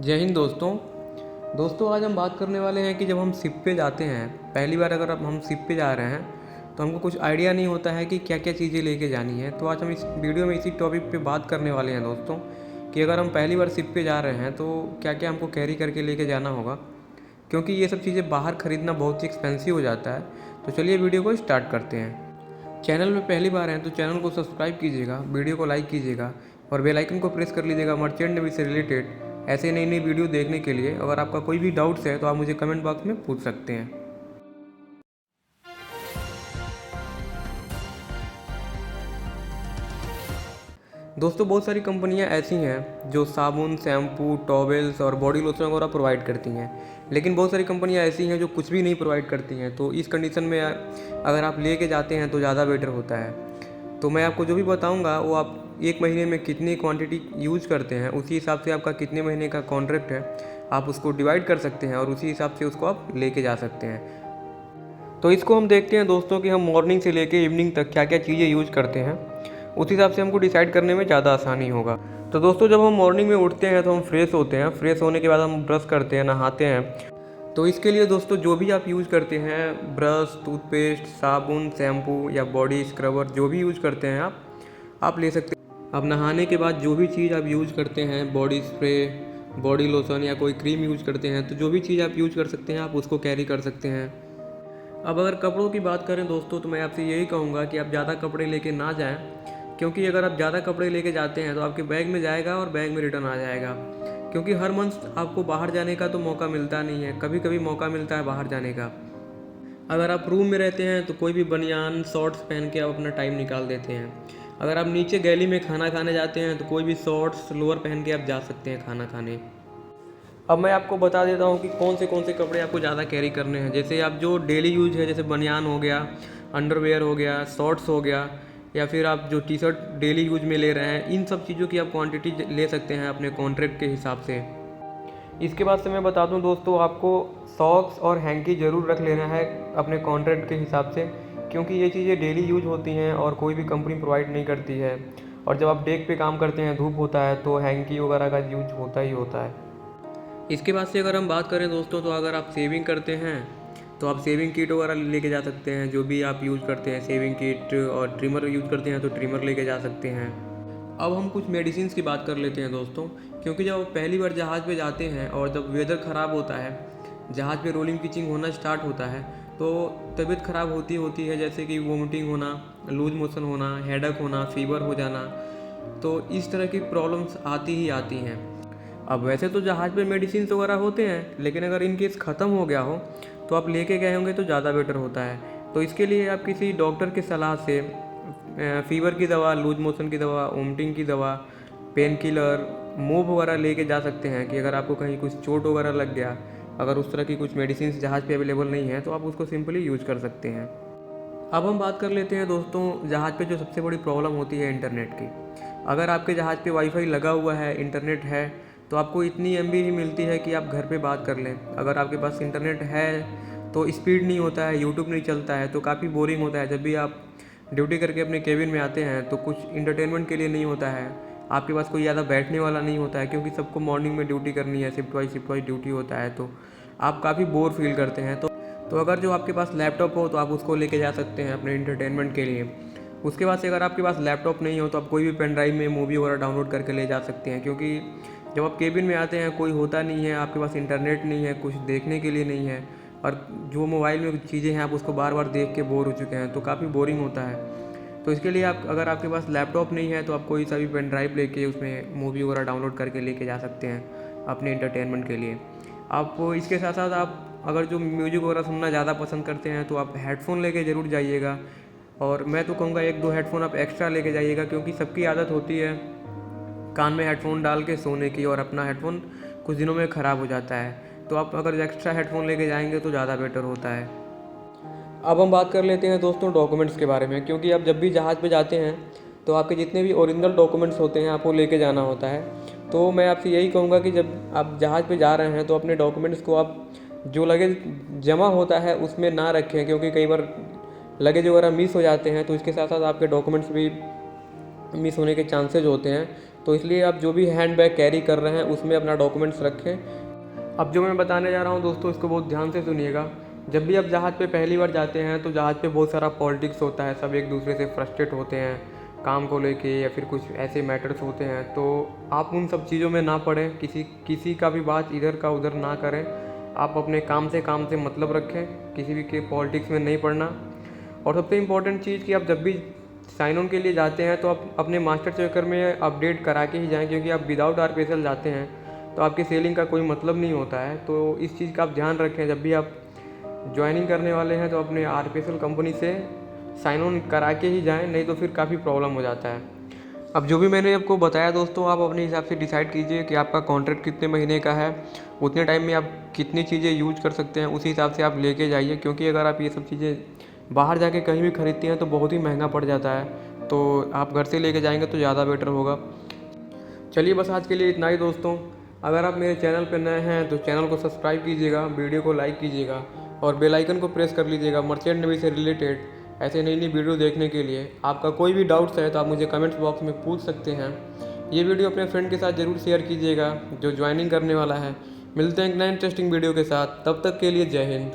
जय हिंद दोस्तों आज हम बात करने वाले हैं कि जब हम शिप पे जाते हैं, पहली बार अगर अब हम शिप पे जा रहे हैं तो हमको कुछ आइडिया नहीं होता है कि क्या क्या चीज़ें लेके जानी है। तो आज हम इस वीडियो में इसी टॉपिक पे बात करने वाले हैं दोस्तों कि अगर हम पहली बार शिप पे जा रहे हैं तो क्या क्या हमको कैरी करके लेके जाना होगा, क्योंकि ये सब चीज़ें बाहर ख़रीदना बहुत ही एक्सपेंसिव हो जाता है। तो चलिए वीडियो को स्टार्ट करते हैं। चैनल में पहली बार हैं तो चैनल को सब्सक्राइब कीजिएगा, वीडियो को लाइक कीजिएगा और बेल आइकन को प्रेस कर लीजिएगा मर्चेंट नेवी से रिलेटेड ऐसे नई नई वीडियो देखने के लिए। अगर आपका कोई भी डाउट्स है तो आप मुझे कमेंट बॉक्स में पूछ सकते हैं। दोस्तों बहुत सारी कंपनियां ऐसी हैं जो साबुन, शैम्पू, टॉवेल्स और बॉडी लोशन वगैरह प्रोवाइड करती हैं, लेकिन बहुत सारी कंपनियां ऐसी हैं जो कुछ भी नहीं प्रोवाइड करती हैं। तो इस कंडीशन में अगर आप लेके जाते हैं तो ज़्यादा बेटर होता है। तो मैं आपको जो भी बताऊंगा वो आप एक महीने में कितनी क्वांटिटी यूज़ करते हैं उसी हिसाब से आपका कितने महीने का कॉन्ट्रैक्ट है आप उसको डिवाइड कर सकते हैं और उसी हिसाब से उसको आप लेके जा सकते हैं। तो इसको हम देखते हैं दोस्तों कि हम मॉर्निंग से लेके इवनिंग तक क्या क्या चीज़ें यूज़ करते हैं, उस हिसाब से हमको डिसाइड करने में ज़्यादा आसानी होगा। तो दोस्तों जब हम मॉर्निंग में उठते हैं तो हम फ्रेश होते हैं, फ्रेश होने के बाद हम ब्रश करते हैं, नहाते हैं। तो इसके लिए दोस्तों जो भी आप यूज़ करते हैं, ब्रश, टूथपेस्ट, साबुन, शैम्पू या बॉडी स्क्रबर जो भी यूज़ करते हैं आप ले सकते हैं। अब नहाने के बाद जो भी चीज़ आप यूज़ करते हैं, बॉडी स्प्रे, बॉडी लोशन या कोई क्रीम यूज़ करते हैं, तो जो भी चीज़ आप यूज़ कर सकते हैं आप उसको कैरी कर सकते हैं। अब अगर कपड़ों की बात करें दोस्तों तो मैं आपसे यही कहूँगा कि आप ज़्यादा कपड़े लेके ना जाएं, क्योंकि अगर आप ज़्यादा कपड़े लेके जाते हैं तो आपके बैग में जाएगा और बैग में रिटर्न आ जाएगा। क्योंकि हर मंथ आपको बाहर जाने का तो मौका मिलता नहीं है, कभी कभी मौका मिलता है बाहर जाने का। अगर आप रूम में रहते हैं तो कोई भी बनियान शॉर्ट्स पहन के आप अपना टाइम निकाल देते हैं। अगर आप नीचे गैली में खाना खाने जाते हैं तो कोई भी शॉर्ट्स लोअर पहन के आप जा सकते हैं खाना खाने। अब मैं आपको बता देता हूँ कि कौन से कपड़े आपको ज़्यादा कैरी करने हैं। जैसे आप जो डेली यूज है, जैसे बनियान हो गया, अंडरवेयर हो गया, शॉर्ट्स हो गया, या फिर आप जो टी शर्ट डेली यूज में ले रहे हैं, इन सब चीज़ों की आप क्वांटिटी ले सकते हैं अपने कॉन्ट्रैक्ट के हिसाब से। इसके बाद से मैं बता दूं दोस्तों, आपको सॉक्स और हैंकी ज़रूर रख लेना है अपने कॉन्ट्रैक्ट के हिसाब से, क्योंकि ये चीज़ें डेली यूज होती हैं और कोई भी कंपनी प्रोवाइड नहीं करती है। और जब आप डेक पे काम करते हैं, धूप होता है, तो हैंकी वगैरह का यूज होता ही होता है। इसके बाद से अगर हम बात करें दोस्तों, तो अगर आप सेविंग करते हैं तो आप सेविंग किट वगैरह लेके जा सकते हैं। जो भी आप यूज़ करते हैं सेविंग किट, और ट्रिमर यूज़ करते हैं तो ट्रिमर लेके जा सकते हैं। अब हम कुछ मेडिसिन की बात कर लेते हैं दोस्तों, क्योंकि जब आप पहली बार जहाज़ पे जाते हैं और जब वेदर ख़राब होता है, जहाज़ पे रोलिंग पिचिंग होना स्टार्ट होता है, तो तबीयत ख़राब होती है, जैसे कि वोमिटिंग होना, लूज मोशन होना, हेडेक होना, फीवर हो जाना। तो इस तरह की प्रॉब्लम्स आती ही आती हैं। अब वैसे तो जहाज़ पे मेडिसिन वगैरह होते हैं, लेकिन अगर इन केस ख़त्म हो गया हो तो आप लेके गए होंगे तो ज़्यादा बेटर होता है। तो इसके लिए आप किसी डॉक्टर की सलाह से फ़ीवर की दवा, लूज मोशन की दवा, वोमिटिंग की दवा, पेन किलर, मूव वगैरह लेके जा सकते हैं कि अगर आपको कहीं कुछ चोट वगैरह लग गया, अगर उस तरह की कुछ मेडिसिन जहाज़ पे अवेलेबल नहीं है तो आप उसको सिंपली यूज़ कर सकते हैं। अब हम बात कर लेते हैं दोस्तों, जहाज़ पे जो सबसे बड़ी प्रॉब्लम होती है इंटरनेट की। अगर आपके जहाज़ पे वाईफाई लगा हुआ है, इंटरनेट है, तो आपको इतनी एमबी ही मिलती है कि आप घर पे बात कर लें। अगर आपके पास इंटरनेट है तो स्पीड नहीं होता है, यूट्यूब नहीं चलता है, तो काफ़ी बोरिंग होता है। जब भी आप ड्यूटी करके अपने केबिन में आते हैं तो कुछ इंटरटेनमेंट के लिए नहीं होता है, आपके पास कोई ज़्यादा बैठने वाला नहीं होता है, क्योंकि सबको मॉर्निंग में ड्यूटी करनी है, शिफ्ट वाइज ड्यूटी होता है, तो आप काफ़ी बोर फील करते हैं। तो अगर जो आपके पास लैपटॉप हो तो आप उसको लेके जा सकते हैं अपने इंटरटेनमेंट के लिए। उसके बाद से अगर आपके पास लैपटॉप नहीं हो तो आप कोई भी पेन ड्राइव में मूवी वगैरह डाउनलोड करके ले जा सकते हैं, क्योंकि जब आप केबिन में आते हैं कोई होता नहीं है, आपके पास इंटरनेट नहीं है, कुछ देखने के लिए नहीं है, और जो मोबाइल में चीज़ें हैं आप उसको बार बार देख के बोर हो चुके हैं, तो काफ़ी बोरिंग होता है। तो इसके लिए आप, अगर आपके पास लैपटॉप नहीं है तो आप कोई सा भी पेन ड्राइव लेके उसमें मूवी वगैरह डाउनलोड करके लेके जा सकते हैं अपने इंटरटेनमेंट के लिए। आप इसके साथ साथ आप अगर जो म्यूजिक वगैरह सुनना ज़्यादा पसंद करते हैं तो आप हेडफोन लेके ज़रूर जाइएगा। और मैं तो कहूँगा 1-2 हेडफोन आप एक्स्ट्रा लेके जाइएगा, क्योंकि सबकी आदत होती है कान में हेडफोन डाल के सोने की, और अपना हेडफोन कुछ दिनों में ख़राब हो जाता है। तो आप अगर एक्स्ट्रा हेडफोन लेके जाएंगे तो ज़्यादा बेटर होता है। अब हम बात कर लेते हैं दोस्तों डॉक्यूमेंट्स के बारे में, क्योंकि आप जब भी जहाज़ पे जाते हैं तो आपके जितने भी ओरिजिनल डॉक्यूमेंट्स होते हैं आपको लेके जाना होता है। तो मैं आपसे यही कहूँगा कि जब आप जहाज़ पे जा रहे हैं तो अपने डॉक्यूमेंट्स को आप जो लगेज जमा होता है उसमें ना रखें, क्योंकि कई बार लगेज वगैरह मिस हो जाते हैं, तो इसके साथ साथ आपके डॉक्यूमेंट्स भी मिस होने के चांसेज होते हैं। तो इसलिए आप जो भी हैंड बैग कैरी कर रहे हैं उसमें अपना डॉक्यूमेंट्स रखें। अब जो मैं बताने जा रहा हूँ दोस्तों, इसको बहुत ध्यान से सुनिएगा। जब भी आप जहाज़ पे पहली बार जाते हैं तो जहाज़ पे बहुत सारा पॉलिटिक्स होता है, सब एक दूसरे से फ्रस्ट्रेट होते हैं काम को लेके या फिर कुछ ऐसे मैटर्स होते हैं। तो आप उन सब चीज़ों में ना पड़ें, किसी का भी बात इधर का उधर ना करें। आप अपने काम से मतलब रखें, किसी भी के पॉलिटिक्स में नहीं पड़ना। और सबसे इम्पोर्टेंट चीज़ कि आप जब भी साइन ऑन के लिए जाते हैं तो आप अपने मास्टर चेकर में अपडेट करा के ही जाएँ, क्योंकि आप विदाउट आरपीएसएल जाते हैं तो आपकी सेलिंग का कोई मतलब नहीं होता है। तो इस चीज़ का आप ध्यान रखें, जब भी आप ज्वाइनिंग करने वाले हैं तो अपने आरपीएसएल कंपनी से साइन ऑन करा के ही जाएं, नहीं तो फिर काफ़ी प्रॉब्लम हो जाता है। अब जो भी मैंने आपको बताया दोस्तों, आप अपने हिसाब से डिसाइड कीजिए कि आपका कॉन्ट्रैक्ट कितने महीने का है, उतने टाइम में आप कितनी चीज़ें यूज कर सकते हैं, उसी हिसाब से आप लेके जाइए। क्योंकि अगर आप ये सब चीज़ें बाहर जाके कहीं भी खरीदते हैं तो बहुत ही महंगा पड़ जाता है, तो आप घर से लेके जाएंगे तो ज़्यादा बेटर होगा। चलिए बस आज के लिए इतना ही दोस्तों। अगर आप मेरे चैनल पर नए हैं तो चैनल को सब्सक्राइब कीजिएगा, वीडियो को लाइक कीजिएगा और बेल आइकन को प्रेस कर लीजिएगा मर्चेंट नेवी से रिलेटेड ऐसे नई नई वीडियो देखने के लिए। आपका कोई भी डाउट्स है तो आप मुझे कमेंट्स बॉक्स में पूछ सकते हैं। ये वीडियो अपने फ्रेंड के साथ ज़रूर शेयर कीजिएगा जो ज्वाइनिंग करने वाला है। मिलते हैं एक नए इंटरेस्टिंग वीडियो के साथ, तब तक के लिए जय हिंद।